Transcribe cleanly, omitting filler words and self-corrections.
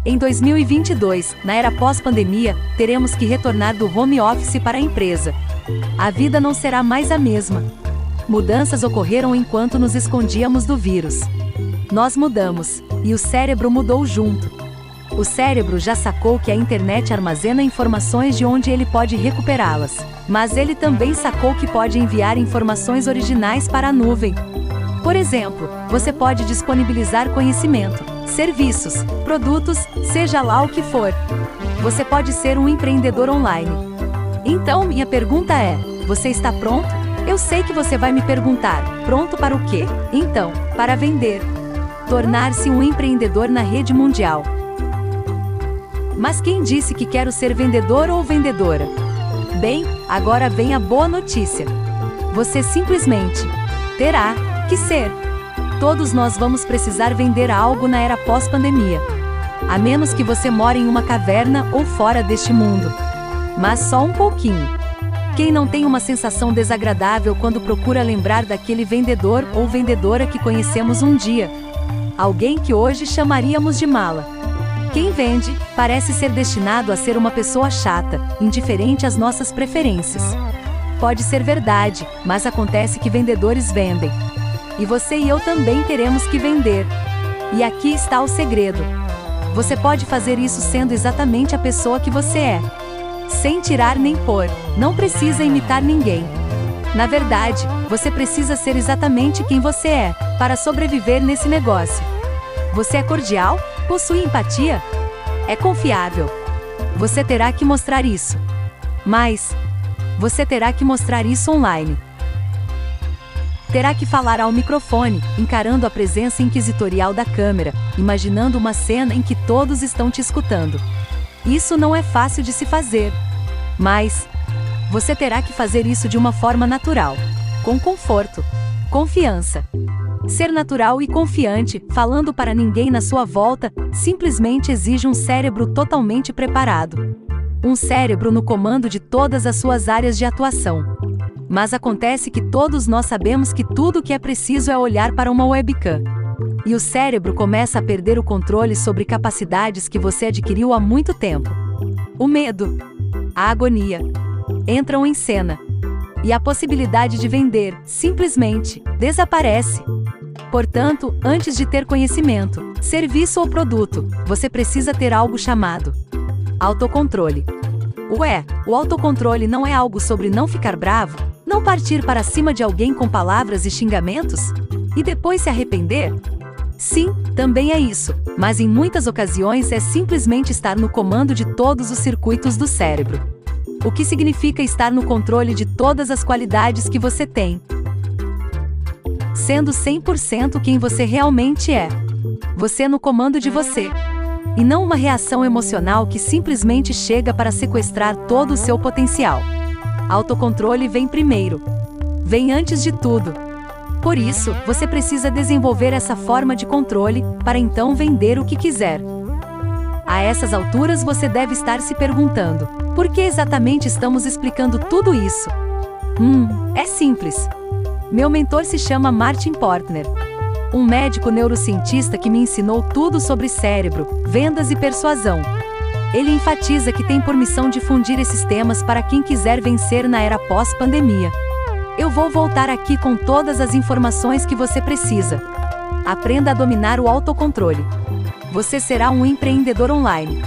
Em 2022, na era pós-pandemia, teremos que retornar do home office para a empresa. A vida não será mais a mesma. Mudanças ocorreram enquanto nos escondíamos do vírus. Nós mudamos, e o cérebro mudou junto. O cérebro já sacou que a internet armazena informações de onde ele pode recuperá-las. Mas ele também sacou que pode enviar informações originais para a nuvem. Por exemplo, você pode disponibilizar conhecimento, serviços, produtos, seja lá o que for. Você pode ser um empreendedor online. Então, minha pergunta é: você está pronto? Eu sei que você vai me perguntar, pronto para o quê? Então, para vender. Tornar-se um empreendedor na rede mundial. Mas quem disse que quero ser vendedor ou vendedora? Bem, agora vem a boa notícia. Você simplesmente terá que ser. Todos nós vamos precisar vender algo na era pós-pandemia. A menos que você more em uma caverna ou fora deste mundo. Mas só um pouquinho. Quem não tem uma sensação desagradável quando procura lembrar daquele vendedor ou vendedora que conhecemos um dia? Alguém que hoje chamaríamos de mala. Quem vende, parece ser destinado a ser uma pessoa chata, indiferente às nossas preferências. Pode ser verdade, mas acontece que vendedores vendem. E você e eu também teremos que vender. E aqui está o segredo. Você pode fazer isso sendo exatamente a pessoa que você é. Sem tirar nem pôr, não precisa imitar ninguém. Na verdade, você precisa ser exatamente quem você é, para sobreviver nesse negócio. Você é cordial? Possui empatia? É confiável? Você terá que mostrar isso. Mas você terá que mostrar isso online. Terá que falar ao microfone, encarando a presença inquisitorial da câmera, imaginando uma cena em que todos estão te escutando. Isso não é fácil de se fazer. Mas você terá que fazer isso de uma forma natural, com conforto, confiança. Ser natural e confiante, falando para ninguém na sua volta, simplesmente exige um cérebro totalmente preparado. Um cérebro no comando de todas as suas áreas de atuação. Mas acontece que todos nós sabemos que tudo o que é preciso é olhar para uma webcam. E o cérebro começa a perder o controle sobre capacidades que você adquiriu há muito tempo. O medo, a agonia, entram em cena. E a possibilidade de vender, simplesmente, desaparece. Portanto, antes de ter conhecimento, serviço ou produto, você precisa ter algo chamado autocontrole. O autocontrole não é algo sobre não ficar bravo, não partir para cima de alguém com palavras e xingamentos? E depois se arrepender? Sim, também é isso, mas em muitas ocasiões é simplesmente estar no comando de todos os circuitos do cérebro. O que significa estar no controle de todas as qualidades que você tem. Sendo 100% quem você realmente é. Você no comando de você. E não uma reação emocional que simplesmente chega para sequestrar todo o seu potencial. Autocontrole vem primeiro. Vem antes de tudo. Por isso, você precisa desenvolver essa forma de controle, para então vender o que quiser. A essas alturas você deve estar se perguntando: por que exatamente estamos explicando tudo isso? É simples. Meu mentor se chama Martin Portner. Um médico neurocientista que me ensinou tudo sobre cérebro, vendas e persuasão. Ele enfatiza que tem por missão difundir esses temas para quem quiser vencer na era pós-pandemia. Eu vou voltar aqui com todas as informações que você precisa. Aprenda a dominar o autocontrole. Você será um empreendedor online.